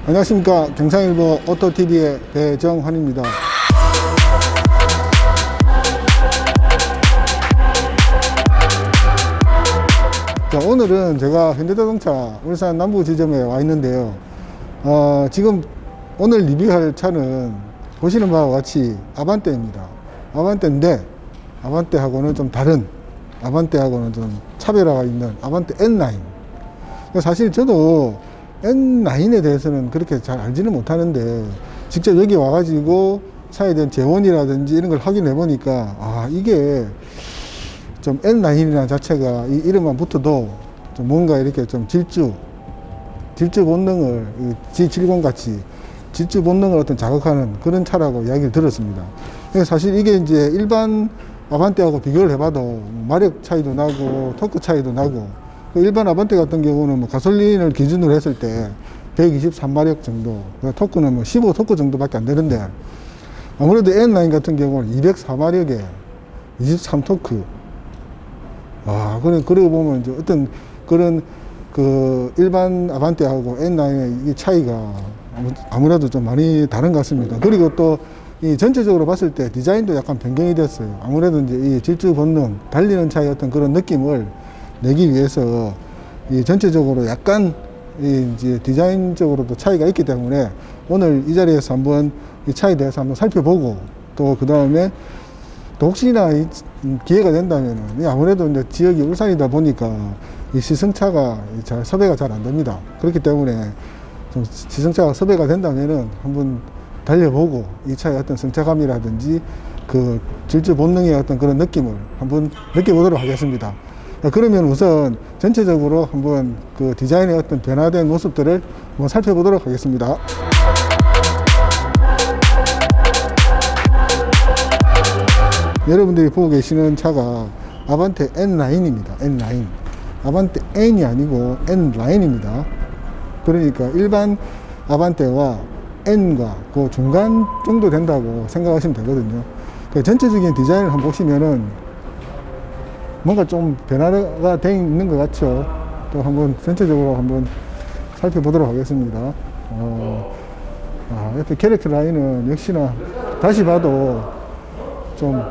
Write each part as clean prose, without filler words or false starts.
안녕하십니까. 경상일보 오토TV의 배정환입니다. 자, 오늘은 제가 현대자동차 울산 남부 지점에 와 있는데요. 지금 오늘 리뷰할 차는 보시는 바와 같이 아반떼입니다. 아반떼인데 아반떼하고는 좀 다른, 아반떼하고는 좀 차별화가 있는 아반떼 N9. 사실 저도 N9에 대해서는 그렇게 잘 알지는 못하는데 직접 여기 와가지고 차에 대한 재원이라든지 이런 걸 확인해 보니까 이게 좀 N9이라는 자체가 이 이름만 붙어도 좀 뭔가 이렇게 좀 질주 본능을 G70 같이 질주 본능을 어떤 자극하는 그런 차라고 이야기를 들었습니다. 사실 이게 이제 일반 아반떼하고 비교를 해봐도 마력 차이도 나고 토크 차이도 나고, 일반 아반떼 같은 경우는 뭐 가솔린을 기준으로 했을 때 123마력 정도, 토크는 뭐 15토크 정도밖에 안 되는데, 아무래도 N9 같은 경우는 204마력에 23토크. 그러고 보면 이제 어떤 그런 일반 아반떼하고 N9의 이 차이가 아무래도 좀 많이 다른 것 같습니다. 그리고 또 이 전체적으로 봤을 때 디자인도 약간 변경이 됐어요. 아무래도 이제 이 질주 본능, 달리는 차의 어떤 그런 느낌을 내기 위해서 이 전체적으로 약간 이제 디자인적으로도 차이가 있기 때문에 오늘 이 자리에서 한번 이 차에 대해서 한번 살펴보고, 또 그 다음에 또 혹시나 기회가 된다면 아무래도 이제 지역이 울산이다 보니까 이 시승차가 섭외가 잘 안 됩니다. 그렇기 때문에 좀 시승차가 섭외가 된다면은 한번 달려보고 이 차의 어떤 승차감이라든지 그 질주 본능의 어떤 그런 느낌을 한번 느껴보도록 하겠습니다. 그러면 우선 전체적으로 한번 그 디자인의 어떤 변화된 모습들을 한번 살펴보도록 하겠습니다. 여러분들이 보고 계시는 차가 아반떼 N9입니다. N9. 아반떼 N이 아니고 N9입니다. 그러니까 일반 아반떼와 N과 그 중간 정도 된다고 생각하시면 되거든요. 전체적인 디자인을 한번 보시면은 뭔가 좀 변화가 되어 있는 것 같죠. 또 한번 전체적으로 한번 살펴보도록 하겠습니다. 옆에 캐릭터 라인은 역시나 다시 봐도 좀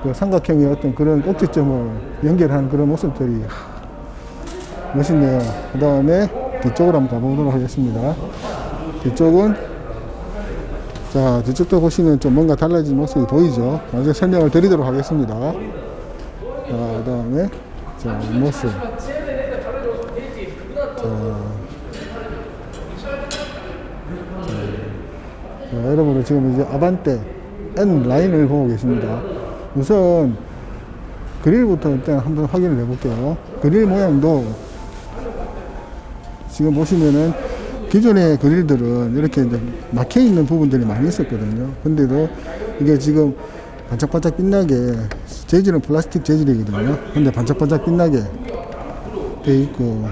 그 삼각형의 어떤 그런 꼭지점을 연결한 그런 모습들이 멋있네요. 그 다음에 뒤쪽으로 한번 가보도록 하겠습니다. 뒤쪽은, 자, 뒤쪽도 보시면 좀 뭔가 달라진 모습이 보이죠. 나중에 설명을 드리도록 하겠습니다. 자, 그 다음에, 자, 모습. 자, 여러분은 지금 이제 아반떼 N9을 보고 계십니다. 우선 그릴부터 일단 한번 확인을 해 볼게요. 그릴 모양도 지금 보시면은 기존의 그릴들은 이렇게 이제 막혀 있는 부분들이 많이 있었거든요. 근데도 이게 지금 반짝반짝 빛나게, 재질은 플라스틱 재질이거든요. 근데 반짝반짝 빛나게 돼 있고,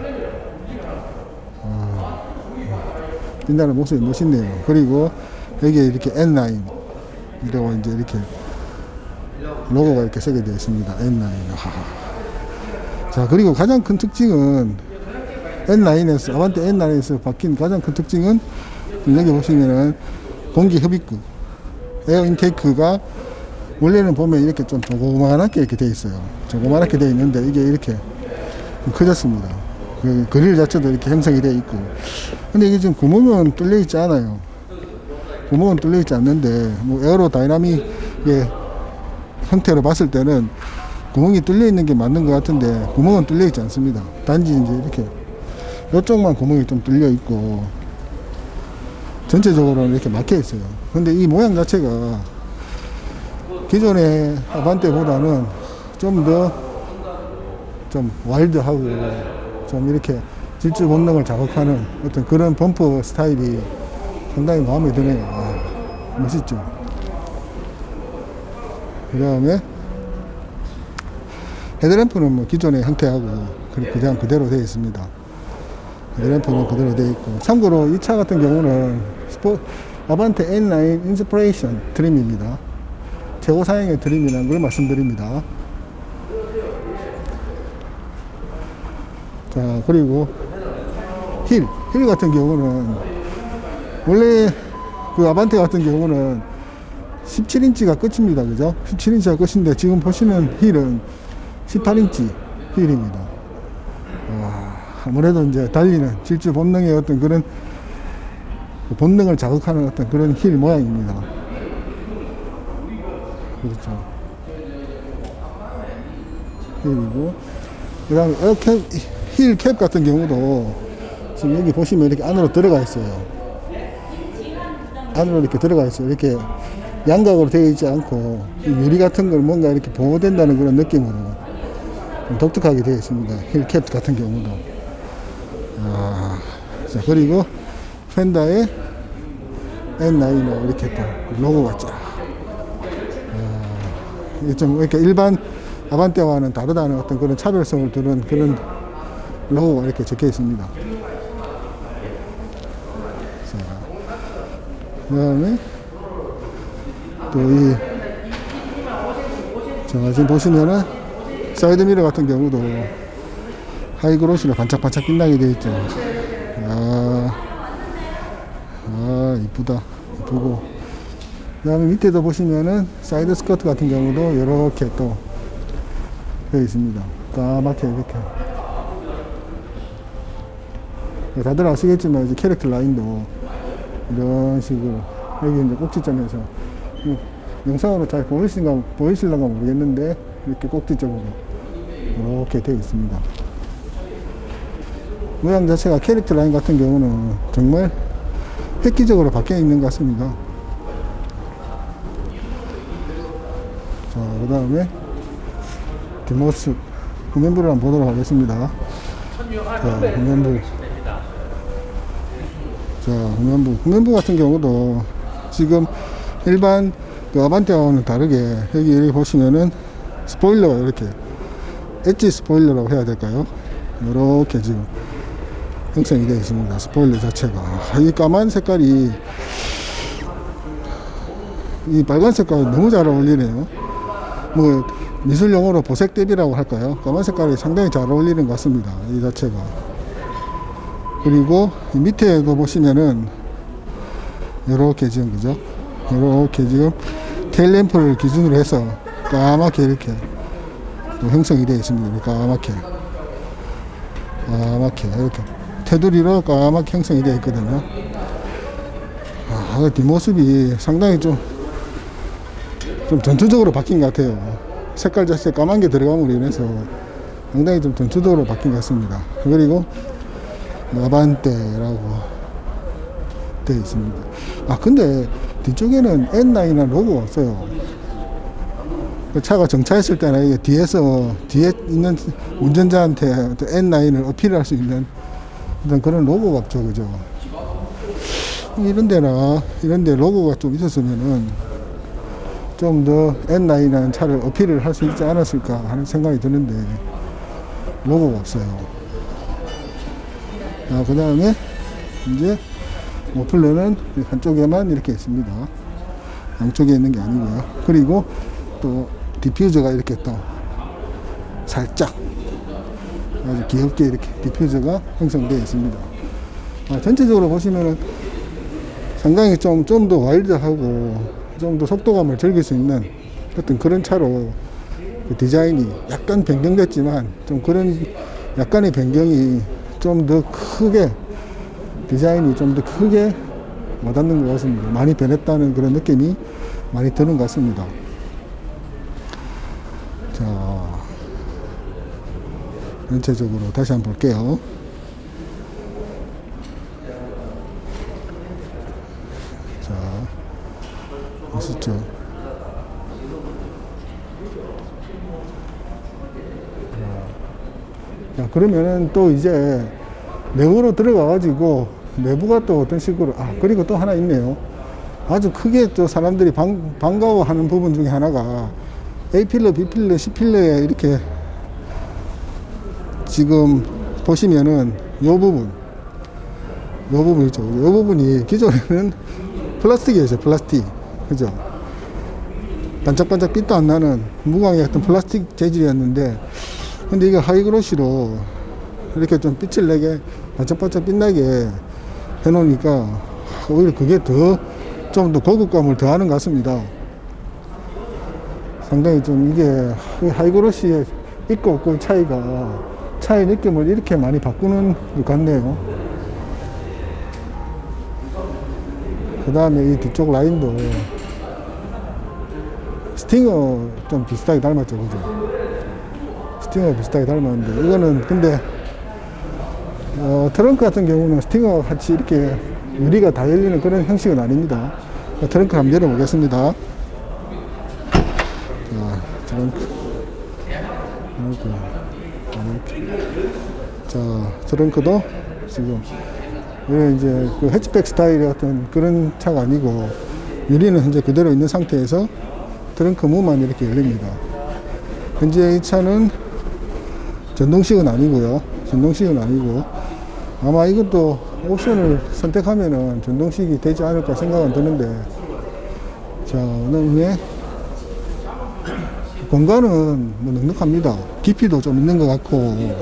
빛나는 모습이 멋있네요. 그리고 여기에 이렇게 N9 이라고 이제 이렇게 로고가 이렇게 쓰게 되어 있습니다. N9. 자, 그리고 가장 큰 특징은 N9에서, 아반떼 N9에서 바뀐 가장 큰 특징은 여기 보시면은 공기 흡입구, 에어 인테이크가 원래는 보면 이렇게 좀 조그만하게 이렇게 되어 있어요. 조그만하게 되어 있는데 이게 이렇게 좀 커졌습니다. 그 그릴 자체도 이렇게 형성이 되어 있고. 근데 이게 지금 구멍은 뚫려 있지 않아요. 구멍은 뚫려 있지 않는데, 뭐 에어로 다이나믹의 형태로 봤을 때는 구멍이 뚫려 있는 게 맞는 것 같은데 구멍은 뚫려 있지 않습니다. 단지 이제 이렇게 이쪽만 구멍이 좀 뚫려 있고 전체적으로는 이렇게 막혀 있어요. 근데 이 모양 자체가 기존의 아반떼보다는 좀 더 좀 와일드하고 좀 이렇게 질주 본능을 자극하는 어떤 그런 범퍼 스타일이 상당히 마음에 드네요. 멋있죠. 그 다음에 헤드램프는 뭐 기존의 형태하고 그냥 그대로 되어 있습니다. 헤드램프는 그대로 되어 있고, 참고로 이 차 같은 경우는 아반떼 N9 인스피레이션 트림입니다. 최고 사양의 트림이라는 걸 말씀드립니다. 자, 그리고 힐 같은 경우는 원래 그 아반떼 같은 경우는 17인치가 끝입니다. 그죠? 17인치가 끝인데 지금 보시는 힐은 18인치 힐입니다. 아무래도 이제 달리는 질주 본능의 어떤 그런 본능을 자극하는 어떤 그런 힐 모양입니다. 그렇죠. 힐이고, 그 다음에 힐 캡 같은 경우도 지금 여기 보시면 이렇게 안으로 들어가 있어요. 안으로 이렇게 들어가 있어요. 이렇게 양각으로 되어 있지 않고 유리 같은 걸 뭔가 이렇게 보호된다는 그런 느낌으로 좀 독특하게 되어 있습니다. 힐 캡 같은 경우도. 자, 그리고 펜다의 N9로 이렇게 또 로고가 쫙. 이게 좀 이렇게 일반 아반떼와는 다르다는 어떤 그런 차별성을 두는 그런 로고가 이렇게 적혀 있습니다. 자, 그 다음에 또 지금 보시면은 사이드미러 같은 경우도 하이그로시로 반짝반짝 빛나게 되어 있죠. 이쁘다. 이쁘고. 그 다음에 밑에도 보시면은 사이드 스커트 같은 경우도 이렇게 또 되어 있습니다. 까맣게 이렇게. 다들 아시겠지만 이제 캐릭터 라인도 이런 식으로 여기 이제 꼭지점에서 영상으로 잘 보이실런가 모르겠는데 이렇게 꼭지점으로 이렇게 되어 있습니다. 모양 자체가 캐릭터 라인 같은 경우는 정말 획기적으로 바뀌어 있는 것 같습니다. 자, 그 다음에 뒷모습 후면부를 한번 보도록 하겠습니다. 자, 후면부. 자, 후면부 같은 경우도 지금 일반 그 아반떼와는 다르게 여기 보시면은 스포일러가 이렇게 엣지 스포일러라고 해야 될까요? 이렇게 지금 형성이 되어 있습니다. 스포일러 자체가. 이 까만 색깔이 이 빨간 색깔이 너무 잘 어울리네요. 뭐 미술 용어로 보색 대비라고 할까요? 까만 색깔이 상당히 잘 어울리는 것 같습니다. 이 자체가. 그리고 이 밑에도 보시면은 이렇게 지금 그죠? 이렇게 지금 테일 램프를 기준으로 해서 까맣게 이렇게 또 형성이 되어 있습니다. 까맣게 이렇게 테두리로 까맣게 형성이 되어 있거든요. 뒷모습이 상당히 좀 전투적으로 바뀐 것 같아요. 색깔 자체 까만 게 들어감으로 인해서 상당히 좀 전투적으로 바뀐 것 같습니다. 그리고 아반떼라고 되어 있습니다. 근데 뒤쪽에는 N9이라는 로고가 없어요. 그 차가 정차했을 때는 이게 뒤에 있는 운전자한테 N9을 어필할 수 있는 어떤 그런 로고가 없죠. 그죠? 이런 데 로고가 좀 있었으면은 좀 더 N9이라는 차를 어필을 할 수 있지 않았을까 하는 생각이 드는데 로고가 없어요. 그 다음에 이제 머플러는 한쪽에만 이렇게 있습니다. 양쪽에 있는 게 아니고요. 그리고 또 디퓨저가 이렇게 또 살짝 아주 귀엽게 이렇게 디퓨저가 형성되어 있습니다. 전체적으로 보시면은 상당히 좀 더 와일드하고 좀 더 속도감을 즐길 수 있는 어떤 그런 차로 그 디자인이 약간 변경됐지만 좀 그런 약간의 변경이 좀 더 크게 디자인이 좀 더 크게 와닿는 것 같습니다. 많이 변했다는 그런 느낌이 많이 드는 것 같습니다. 자, 전체적으로 다시 한번 볼게요. 자, 멋있죠? 자, 그러면은 또 이제 내부로 들어가가지고 내부가 또 어떤 식으로, 그리고 또 하나 있네요. 아주 크게 또 사람들이 반가워하는 부분 중에 하나가 A필러, B필러, C필러에 이렇게 지금 보시면은 요 부분 있죠. 요 부분이 기존에는 플라스틱이었어요. 플라스틱. 그죠? 반짝반짝 빛도 안 나는 무광의 어떤 플라스틱 재질이었는데, 근데 이게 하이그로시로 이렇게 좀 빛을 내게 반짝반짝 빛나게 해놓으니까 오히려 그게 좀 더 고급감을 더하는 것 같습니다. 상당히 좀 이게 하이그로시의 있고 없고의 차의 느낌을 이렇게 많이 바꾸는 것 같네요. 그 다음에 이 뒤쪽 라인도 스팅어 좀 비슷하게 닮았죠, 그죠? 스팅어 비슷하게 닮았는데, 이거는 근데 트렁크 같은 경우는 스팅어 같이 이렇게 유리가 다 열리는 그런 형식은 아닙니다. 트렁크 한번 열어보겠습니다. 자, 트렁크도 지금 이게 이제 그 해치백 스타일의 어떤 그런 차가 아니고 유리는 현재 그대로 있는 상태에서 트렁크 문만 이렇게 열립니다. 현재 이 차는 전동식은 아니고요. 아마 이것도 옵션을 선택하면은 전동식이 되지 않을까 생각은 드는데, 자, 그다음에 공간은 뭐 넉넉합니다. 깊이도 좀 있는 것 같고,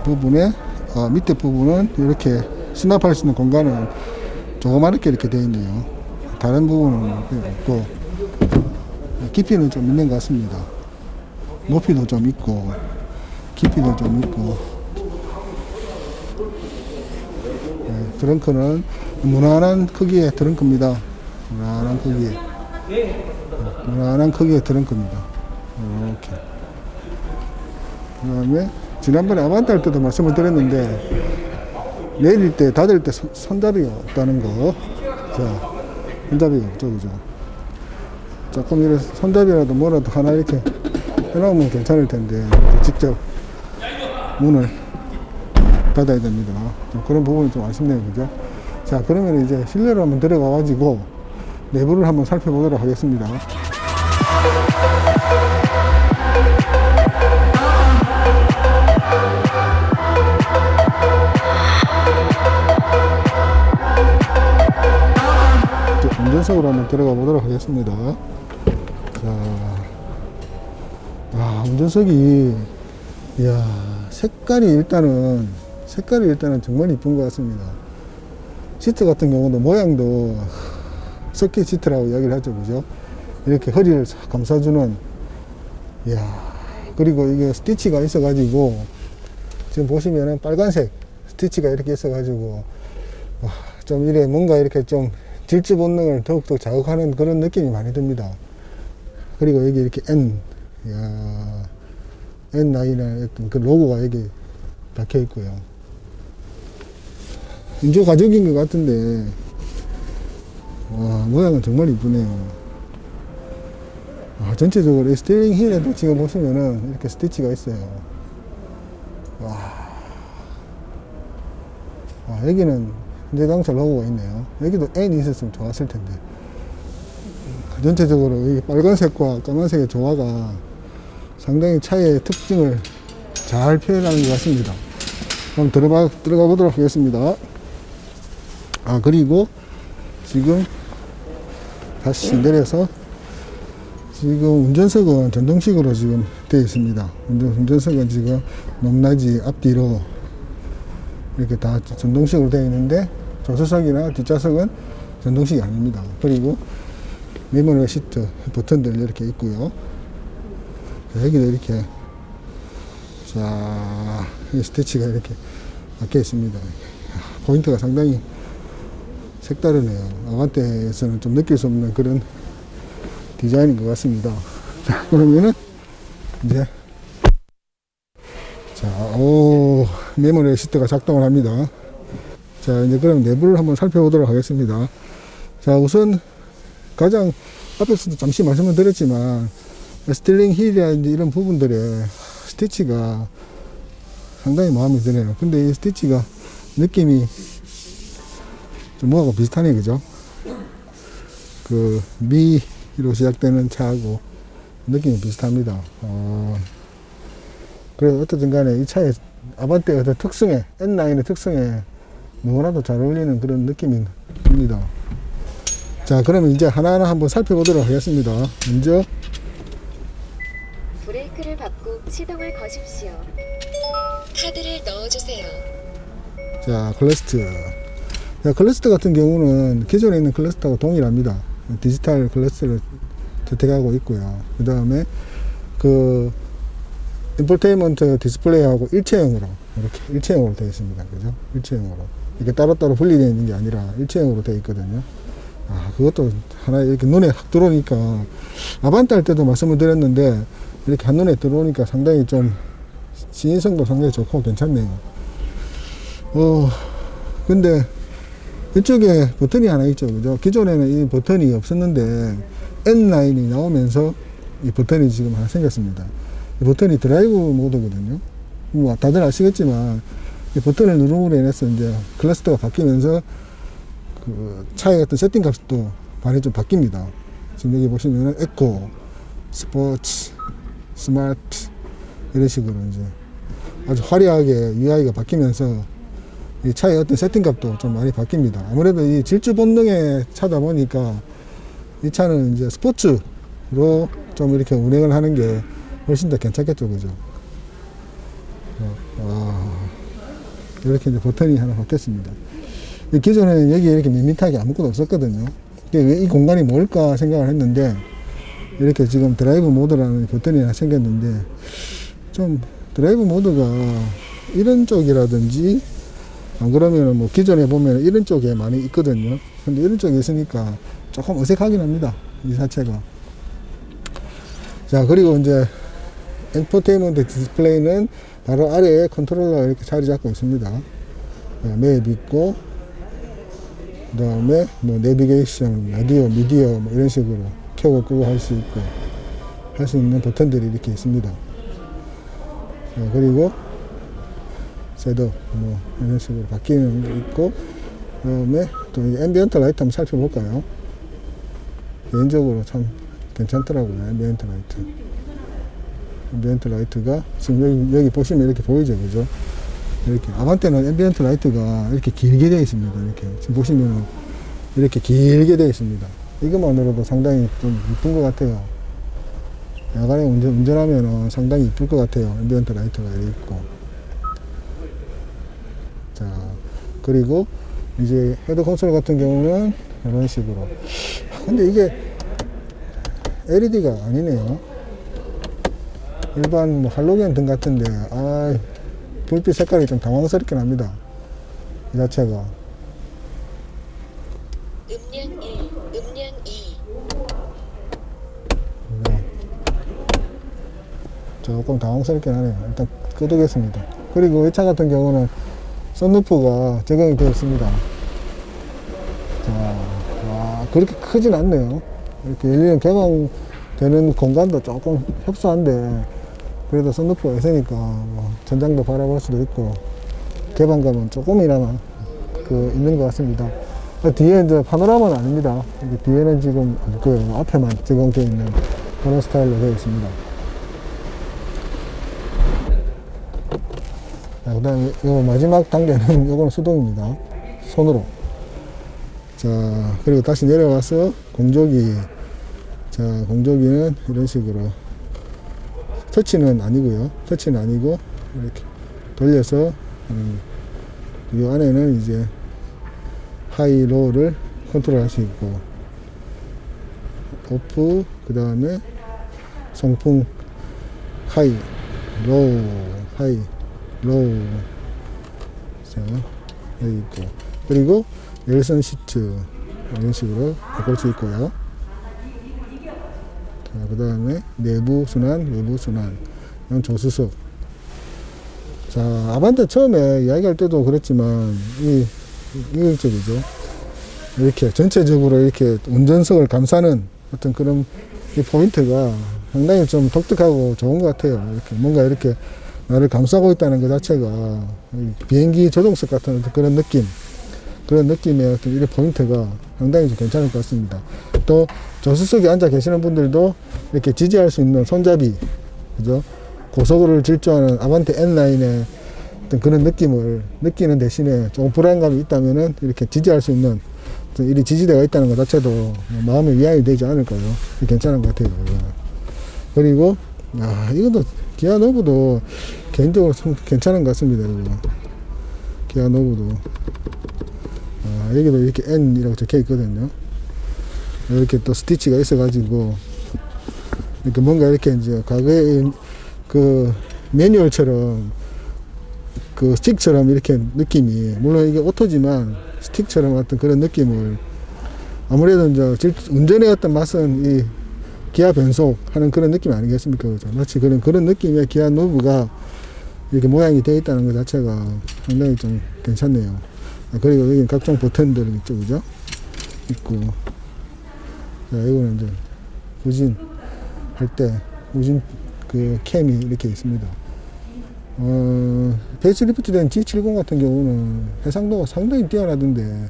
부분에 밑에 부분은 이렇게 수납할 수 있는 공간은 조그맣게 이렇게 되어 있네요. 다른 부분은 없고, 깊이는 좀 있는 것 같습니다. 높이도 좀 있고, 깊이도 좀 있고. 네, 트렁크는 무난한 크기의 트렁크입니다. 무난한 크기의 트렁크입니다. 이렇게. 그 다음에 지난번에 아반떼 할 때도 말씀을 드렸는데, 내릴 때 닫을 때 손잡이가 없다는 거. 자, 손잡이가 없죠, 그죠? 조금 이렇게 손잡이라도 뭐라도 하나 이렇게 해놓으면 괜찮을 텐데, 직접 문을 닫아야 됩니다. 그런 부분이 좀 아쉽네요, 그죠? 자, 그러면 이제 실내로 한번 들어가 가지고 내부를 한번 살펴보도록 하겠습니다. 운전석으로 한번 들어가 보도록 하겠습니다. 자, 운전석이, 이야, 색깔이 일단은 정말 이쁜 것 같습니다. 시트 같은 경우도 모양도 서킷 시트라고 이야기를 하죠, 그죠? 이렇게 허리를 감싸주는, 이야, 그리고 이게 스티치가 있어가지고, 지금 보시면은 빨간색 스티치가 이렇게 있어가지고, 좀 이래 뭔가 이렇게 좀 질주 본능을 더욱더 자극하는 그런 느낌이 많이 듭니다. 그리고 여기 이렇게 N9의 어떤 그 로고가 여기 박혀 있고요. 인조 가죽인 것 같은데, 와, 모양은 정말 이쁘네요. 전체적으로 이 스티어링 휠에도 지금 보시면은 이렇게 스티치가 있어요. 여기는 현대자동차 로고가 있네요. 여기도 N이 있었으면 좋았을 텐데. 전체적으로 이 빨간색과 까만색의 조화가 상당히 차의 특징을 잘 표현하는 것 같습니다. 한번 들어가 보도록 하겠습니다. 그리고 지금 다시 내려서 지금 운전석은 전동식으로 지금 되어 있습니다. 운전석은 지금 높낮이 앞뒤로 이렇게 다 전동식으로 되어 있는데, 조수석이나 뒷좌석은 전동식이 아닙니다. 그리고 메모리 시트 버튼들 이렇게 있고요. 여기도 이렇게, 자, 이 스티치가 이렇게 박혀 있습니다. 포인트가 상당히 색다르네요. 아반떼에서는 좀 느낄 수 없는 그런 디자인인 것 같습니다. 자, 그러면은 이제, 자, 메모리 시트가 작동을 합니다. 자, 이제 그럼 내부를 한번 살펴보도록 하겠습니다. 자, 우선 가장 앞에서도 잠시 말씀을 드렸지만, 스티어링 휠이라든지 이런 부분들의 스티치가 상당히 마음에 드네요. 근데 이 스티치가 느낌이 좀 뭐하고 비슷하네, 그죠? 그 미로 시작되는 차하고 느낌이 비슷합니다. 그래서 어쨌든 간에 이 차의 아반떼의 어떤 특성에, N9의 특성에 너무나도 잘 어울리는 그런 느낌이 듭니다. 자, 그러면 이제 하나하나 한번 살펴보도록 하겠습니다. 먼저 브레이크를 밟고 시동을 거십시오. 카드를 넣어주세요. 자, 클러스트. 자, 클러스터 같은 경우는 기존에 있는 클러스터하고 동일합니다. 디지털 클러스터를 채택하고 있고요. 그 다음에 그 인포테인먼트 디스플레이하고 일체형으로 이렇게 일체형으로 되어 있습니다. 그죠? 일체형으로 이렇게 따로따로 분리되어 있는 게 아니라 일체형으로 되어 있거든요. 아, 그것도 하나 이렇게 눈에 확 들어오니까 아반떼 할 때도 말씀을 드렸는데 이렇게 한눈에 들어오니까 상당히 좀 시인성도 상당히 좋고 괜찮네요. 근데 이쪽에 버튼이 하나 있죠. 그죠? 기존에는 이 버튼이 없었는데 N9이 나오면서 이 버튼이 지금 하나 생겼습니다. 이 버튼이 드라이브 모드거든요. 뭐 다들 아시겠지만 이 버튼을 누름으로 인해서 이제 클러스터가 바뀌면서 그 차의 어떤 세팅 값도 많이 좀 바뀝니다. 지금 여기 보시면은 에코, 스포츠, 스마트 이런 식으로 이제 아주 화려하게 UI가 바뀌면서 이 차의 어떤 세팅 값도 좀 많이 바뀝니다. 아무래도 이 질주 본능의 차다 보니까 이 차는 이제 스포츠로 좀 이렇게 운행을 하는 게 훨씬 더 괜찮겠죠, 그죠? 이렇게 이제 버튼이 하나 바뀌었습니다. 기존에는 여기 이렇게 밋밋하게 아무것도 없었거든요. 왜 이 공간이 뭘까 생각을 했는데, 이렇게 지금 드라이브 모드라는 버튼이 하나 생겼는데, 좀 드라이브 모드가 이런 쪽이라든지, 안 그러면은 뭐 기존에 보면 이런 쪽에 많이 있거든요. 근데 이런 쪽에 있으니까 조금 어색하긴 합니다. 이 자체가. 자, 그리고 이제 엔터테인먼트 디스플레이는 바로 아래에 컨트롤러가 이렇게 자리 잡고 있습니다. 맵 있고, 그 다음에 뭐 내비게이션, 라디오, 미디어 뭐 이런 식으로 켜고 끄고 할 수 있고 할 수 있는 버튼들이 이렇게 있습니다. 자, 그리고 셋업 뭐 이런 식으로 바뀌는 게 있고, 그 다음에 또 이 앰비언트 라이트 한번 살펴볼까요? 개인적으로 참 괜찮더라고요. 앰비언트 라이트. 앰비언트 라이트가 지금 여기 보시면 이렇게 보이죠, 그죠? 이렇게 아반떼는 앰비언트 라이트가 이렇게 길게 되어 있습니다. 이렇게 지금 보시면 이렇게 길게 되어 있습니다. 이것만으로도 상당히 좀 이쁜 것 같아요. 야간에 운전하면 상당히 이쁠 것 같아요. 앰비언트 라이트가 이렇게 있고. 자, 그리고 이제 헤드 콘솔 같은 경우는 이런 식으로. 근데 이게 LED가 아니네요. 일반 뭐 할로겐 등 같은데, 불빛 색깔이 좀 당황스럽긴 합니다. 이 자체가. 음량 1, 음량 2. 네. 조금 당황스럽긴 하네요. 일단 끄두겠습니다. 그리고 이 차 같은 경우는 썬루프가 적용이 되어 있습니다. 자, 그렇게 크진 않네요. 이렇게 일일이 개방되는 공간도 조금 협소한데, 그래도 썬루프가 있으니까 뭐 전장도 바라볼 수도 있고 개방감은 조금이나마 있는 것 같습니다. 뒤에 이제 파노라마는 아닙니다. 뒤에는 지금 없고요. 앞에만 적용되어 있는 그런 스타일로 되어 있습니다. 자, 그 다음에 요 마지막 단계는 요거는 수동입니다. 손으로. 자, 그리고 다시 내려와서 공조기. 자, 공조기는 이런 식으로. 터치는 아니고요. 터치는 아니고 이렇게 돌려서 이 안에는 이제 하이, 로우를 컨트롤 할 수 있고, 오프, 그 다음에 송풍, 하이, 로우, 하이, 로우. 자, 여기 있고, 그리고 열선 시트 이런 식으로 바꿀 수 있고요. 그 다음에 내부 순환, 외부 순환, 이건 조수석. 자, 아반떼 처음에 이야기할 때도 그랬지만 이쪽이죠. 이렇게 전체적으로 이렇게 운전석을 감싸는 어떤 그런 이 포인트가 상당히 좀 독특하고 좋은 것 같아요. 이렇게 뭔가 이렇게 나를 감싸고 있다는 것 자체가 비행기 조종석 같은 그런 느낌. 그런 느낌의 어떤 이런 포인트가 상당히 좀 괜찮을 것 같습니다. 또 조수석에 앉아 계시는 분들도 이렇게 지지할 수 있는 손잡이, 그죠? 고속을 질주하는 아반떼 N9의 어떤 그런 느낌을 느끼는 대신에 조금 불안감이 있다면은 이렇게 지지할 수 있는 이 지지대가 있다는 것 자체도 마음의 위안이 되지 않을까요? 괜찮은 것 같아요. 그리고 이것도 기아 노브도 개인적으로 참 괜찮은 것 같습니다. 이거. 기아 노브도 여기도 이렇게 N이라고 적혀 있거든요. 이렇게 또 스티치가 있어가지고, 이렇게 뭔가 이렇게 이제 과거에 그 매뉴얼처럼 그 스틱처럼 이렇게 느낌이, 물론 이게 오토지만 스틱처럼 어떤 그런 느낌을, 아무래도 이제 운전의 어떤 맛은 이 기아 변속 하는 그런 느낌 아니겠습니까? 그죠? 마치 그런 느낌의 기아 노브가 이렇게 모양이 되어 있다는 것 자체가 상당히 좀 괜찮네요. 그리고 여기 각종 버튼들 있죠, 그죠? 있고. 자, 이거는 이제 후진할 때, 후진 그 캠이 이렇게 있습니다. 페이스리프트 된 G70 같은 경우는 해상도가 상당히 뛰어나던데,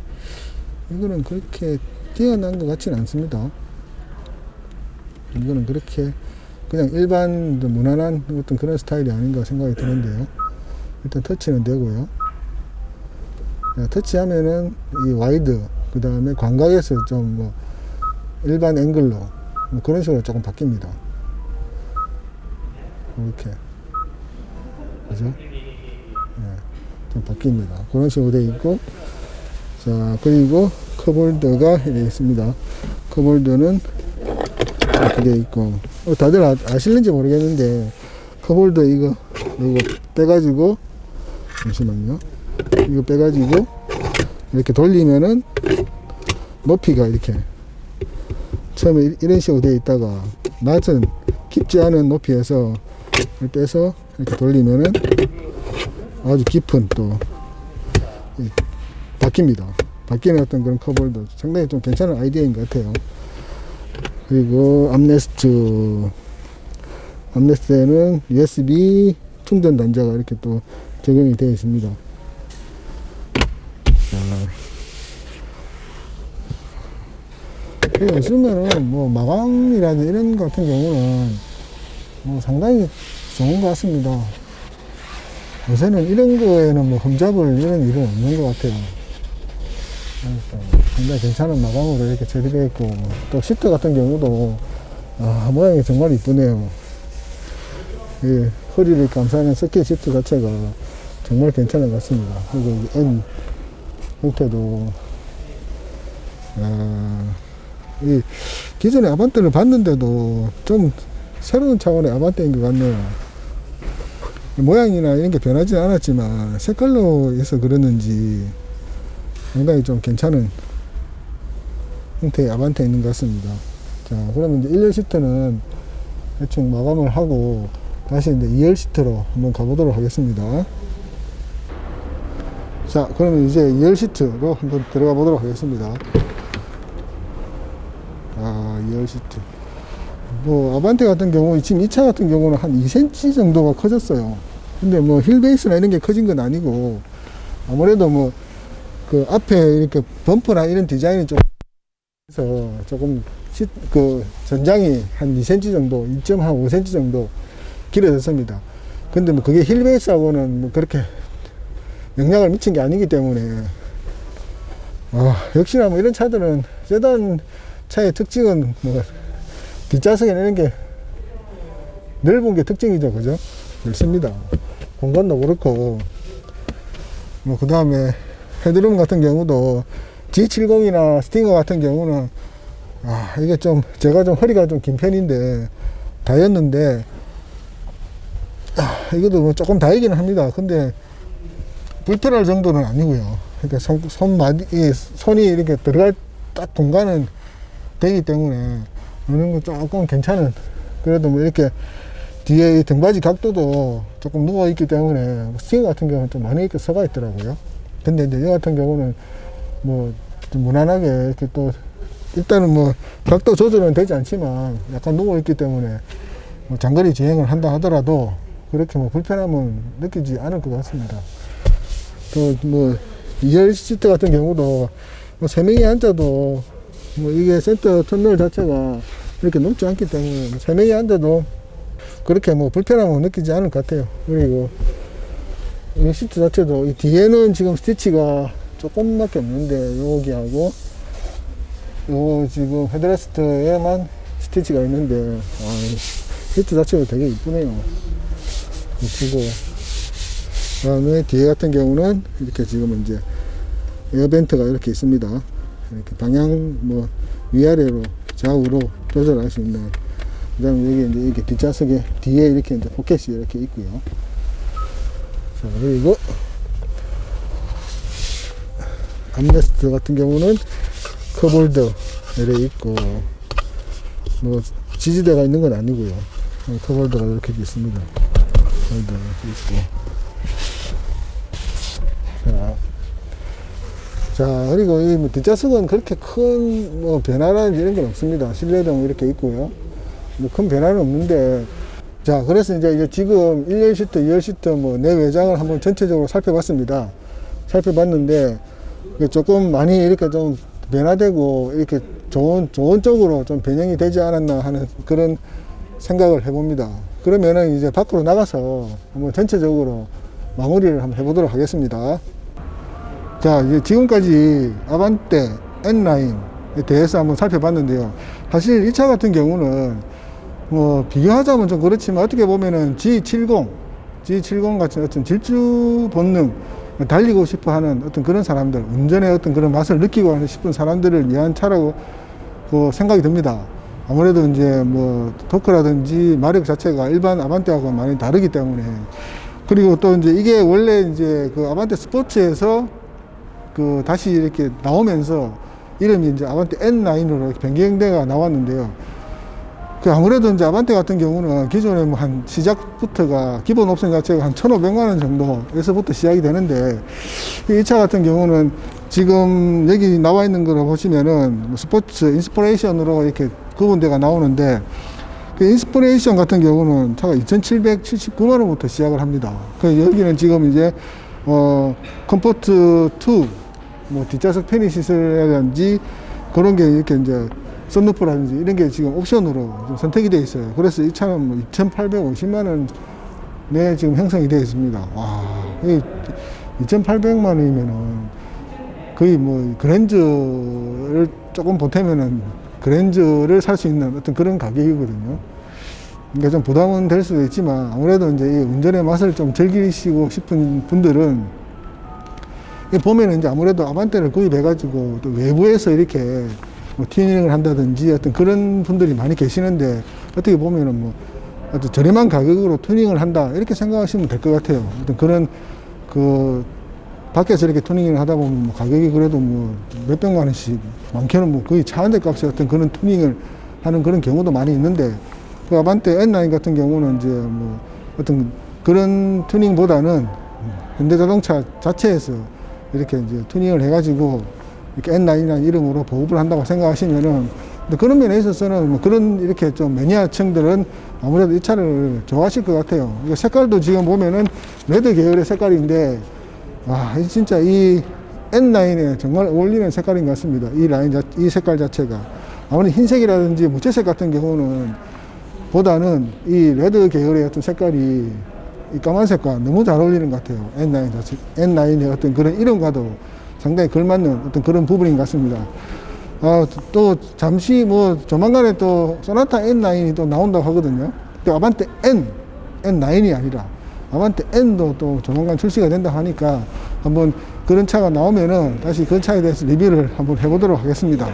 이거는 그렇게 뛰어난 것 같지는 않습니다. 이거는 그렇게 그냥 일반 무난한 어떤 그런 스타일이 아닌가 생각이 드는데요. 일단 터치는 되고요. 터치하면은 이 와이드, 그 다음에 광각에서 좀 뭐 일반 앵글로 뭐 그런 식으로 조금 바뀝니다. 이렇게, 그죠? 네, 좀 바뀝니다. 그런 식으로 되어 있고, 자, 그리고 컵홀더가 이렇게 있습니다. 컵홀더는 이렇게 되어 있고, 다들 아실는지 모르겠는데, 컵홀더 이거 빼가지고, 잠시만요. 이거 빼가지고, 이렇게 돌리면은, 높이가 이렇게, 처음에 이런 식으로 되어 있다가, 낮은, 깊지 않은 높이에서, 빼서, 이렇게 돌리면은, 아주 깊은 또, 바뀝니다. 바뀌는 어떤 그런 컵홀더. 상당히 좀 괜찮은 아이디어인 것 같아요. 그리고 암레스트에는 USB 충전 단자가 이렇게 또 적용이 되어 있습니다. 요즘에는 뭐 마감이라든 이런 것 같은 경우는 뭐 상당히 좋은 것 같습니다. 요새는 이런 거에는 뭐 흠잡을 이런 일은 없는 것 같아요. 상당히 괜찮은 마감으로 이렇게 처리되어 있고, 또 시트 같은 경우도 모양이 정말 이쁘네요. 이 허리를 감싸는 스키 시트 자체가 정말 괜찮은 것 같습니다. 그리고 N 형태도 이 기존의 아반떼를 봤는데도 좀 새로운 차원의 아반떼인 것 같네요. 모양이나 이런 게 변하지 않았지만 색깔로 해서 그러는지 상당히 좀 괜찮은 형태의 아반떼 있는 것 같습니다. 자, 그러면 이제 1열 시트는 대충 마감을 하고 다시 이제 2열 시트로 한번 가보도록 하겠습니다. 자, 그러면 이제 2열 시트로 한번 들어가 보도록 하겠습니다. 2열 시트. 뭐, 아반떼 같은 경우, 지금 이 차 같은 경우는 한 2cm 정도가 커졌어요. 근데 뭐, 힐 베이스나 이런 게 커진 건 아니고, 아무래도 뭐, 그 앞에 이렇게 범퍼나 이런 디자인이 좀, 해서 조금, 그 전장이 한 2cm 정도, 2.5cm 정도 길어졌습니다. 근데 뭐, 그게 힐 베이스하고는 뭐, 그렇게 영향을 미친 게 아니기 때문에, 역시나 뭐, 이런 차들은, 세단 차의 특징은 뭐, 뒷좌석에 이런 게 넓은 게 특징이죠, 그죠? 넓습니다. 공간도 그렇고, 뭐, 그 다음에 헤드룸 같은 경우도 G70이나 스팅어 같은 경우는, 이게 좀, 제가 좀 허리가 좀 긴 편인데, 다였는데, 이것도 뭐 조금 다이기는 합니다. 근데, 불편할 정도는 아니고요. 그러니까 손이 이렇게 들어갈 딱 공간은 되기 때문에, 어느 정도 조금 괜찮은, 그래도 뭐 이렇게 뒤에 이 등받이 각도도 조금 누워있기 때문에 스팅어 같은 경우는 좀 많이 이렇게 서가 있더라고요. 근데 이제 이 같은 경우는 뭐 좀 무난하게 이렇게 또 일단은 뭐 각도 조절은 되지 않지만 약간 누워있기 때문에 뭐 장거리 주행을 한다 하더라도 그렇게 뭐 불편함은 느끼지 않을 것 같습니다. 또 뭐 2열 시트 같은 경우도 뭐 3명이 앉아도 뭐 이게 센터 터널 자체가 이렇게 높지 않기 때문에 3명이 앉아도 그렇게 뭐 불편함은 느끼지 않을 것 같아요. 그리고 이 시트 자체도 이 뒤에는 지금 스티치가 조금밖에 없는데 여기하고 요 지금 헤드레스트에만 스티치가 있는데 시트 자체가 되게 이쁘네요. 이쁘고, 그 다음에 뒤에 같은 경우는 이렇게 지금 이제 에어벤트가 이렇게 있습니다. 이렇게 방향 뭐 위아래로 좌우로 조절할 수 있는. 그다음에 여기 이제 이렇게 뒷좌석에 뒤에 이렇게 이제 포켓이 이렇게 있고요. 자, 그리고 암레스트 같은 경우는 컵홀더 이렇게 있고, 뭐 지지대가 있는 건 아니고요. 컵홀더가 이렇게 있습니다. 컵홀더 있고. 자, 그리고 이 뭐 뒷좌석은 그렇게 큰 뭐 변화라든지 이런 건 없습니다. 실내등 이렇게 있고요. 뭐 큰 변화는 없는데, 자, 그래서 이제 지금 1열 시트, 2열 시트 뭐 내외장을 한번 전체적으로 살펴봤습니다. 살펴봤는데, 조금 많이 이렇게 좀 변화되고, 이렇게 좋은 쪽으로 좀 변형이 되지 않았나 하는 그런 생각을 해봅니다. 그러면은 이제 밖으로 나가서 한번 전체적으로 마무리를 한번 해보도록 하겠습니다. 자, 이제 지금까지 아반떼 N9에 대해서 한번 살펴봤는데요. 사실 이 차 같은 경우는 뭐 비교하자면 좀 그렇지만 어떻게 보면은 G70 같은 어떤 질주 본능, 달리고 싶어 하는 어떤 그런 사람들, 운전의 어떤 그런 맛을 느끼고 싶은 사람들을 위한 차라고 생각이 듭니다. 아무래도 이제 뭐 토크라든지 마력 자체가 일반 아반떼하고 많이 다르기 때문에. 그리고 또 이제 이게 원래 이제 그 아반떼 스포츠에서 다시 이렇게 나오면서 이름이 이제 아반떼 N9으로 이렇게 변경대가 나왔는데요. 아무래도 이제 아반떼 같은 경우는 기존에 뭐 한 시작부터가 기본 옵션 자체가 한 1,500만원 정도에서부터 시작이 되는데, 이 차 같은 경우는 지금 여기 나와 있는 거를 보시면은 스포츠 인스피레이션으로 이렇게 구분대가 나오는데, 그 인스피레이션 같은 경우는 차가 2,779만원부터 시작을 합니다. 여기는 지금 이제 컴포트 2, 뭐 뒷좌석 편의 시설이라든지 그런 게 이렇게 이제 썬루프라든지 이런 게 지금 옵션으로 좀 선택이 되어 있어요. 그래서 이 차는 뭐 2,850만원 내 지금 형성이 되어 있습니다. 와, 2,800만 원이면은 거의 뭐 그랜저를 조금 보태면은 그랜저를 살 수 있는 어떤 그런 가격이거든요. 그러니까 좀 부담은 될 수도 있지만, 아무래도 이제 이 운전의 맛을 좀 즐기시고 싶은 분들은 보면은 이제 아무래도 아반떼를 구입해가지고 또 외부에서 이렇게 뭐 튜닝을 한다든지 어떤 그런 분들이 많이 계시는데, 어떻게 보면은 뭐 어떤 저렴한 가격으로 튜닝을 한다 이렇게 생각하시면 될 것 같아요. 어떤 그런 밖에서 이렇게 튜닝을 하다 보면 뭐 가격이 그래도 뭐 몇백만 원씩, 많게는 뭐 거의 차 한 대 값의 어떤 그런 튜닝을 하는 그런 경우도 많이 있는데, 그 아반떼 N9 같은 경우는 이제 뭐 어떤 그런 튜닝보다는 현대자동차 자체에서 이렇게 이제 튜닝을 해가지고 이렇게 N9이라는 이름으로 보급을 한다고 생각하시면은, 그런 면에 있어서는 뭐 그런 이렇게 좀 매니아층들은 아무래도 이 차를 좋아하실 것 같아요. 색깔도 지금 보면은 레드 계열의 색깔인데, 와, 진짜 이 N9에 정말 어울리는 색깔인 것 같습니다. 이 색깔 자체가. 아무래도 흰색이라든지 무채색 같은 경우는 보다는 이 레드 계열의 어떤 색깔이 이 까만색과 너무 잘 어울리는 것 같아요. N9의 어떤 그런 이름과도 상당히 걸맞는 어떤 그런 부분인 것 같습니다. 또 잠시 뭐 조만간에 또 소나타 N9이 또 나온다고 하거든요. 또 아반떼 N9이 아니라 아반떼 N도 또 조만간 출시가 된다 하니까 한번 그런 차가 나오면은 다시 그 차에 대해서 리뷰를 한번 해보도록 하겠습니다.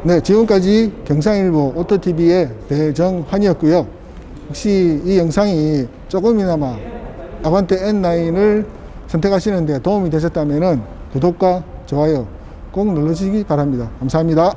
네, 지금까지 경상일보 오토TV의 배정환이었고요. 혹시 이 영상이 조금이나마 아반떼 N9을 선택하시는 데 도움이 되셨다면은 구독과 좋아요 꼭 눌러주시기 바랍니다. 감사합니다.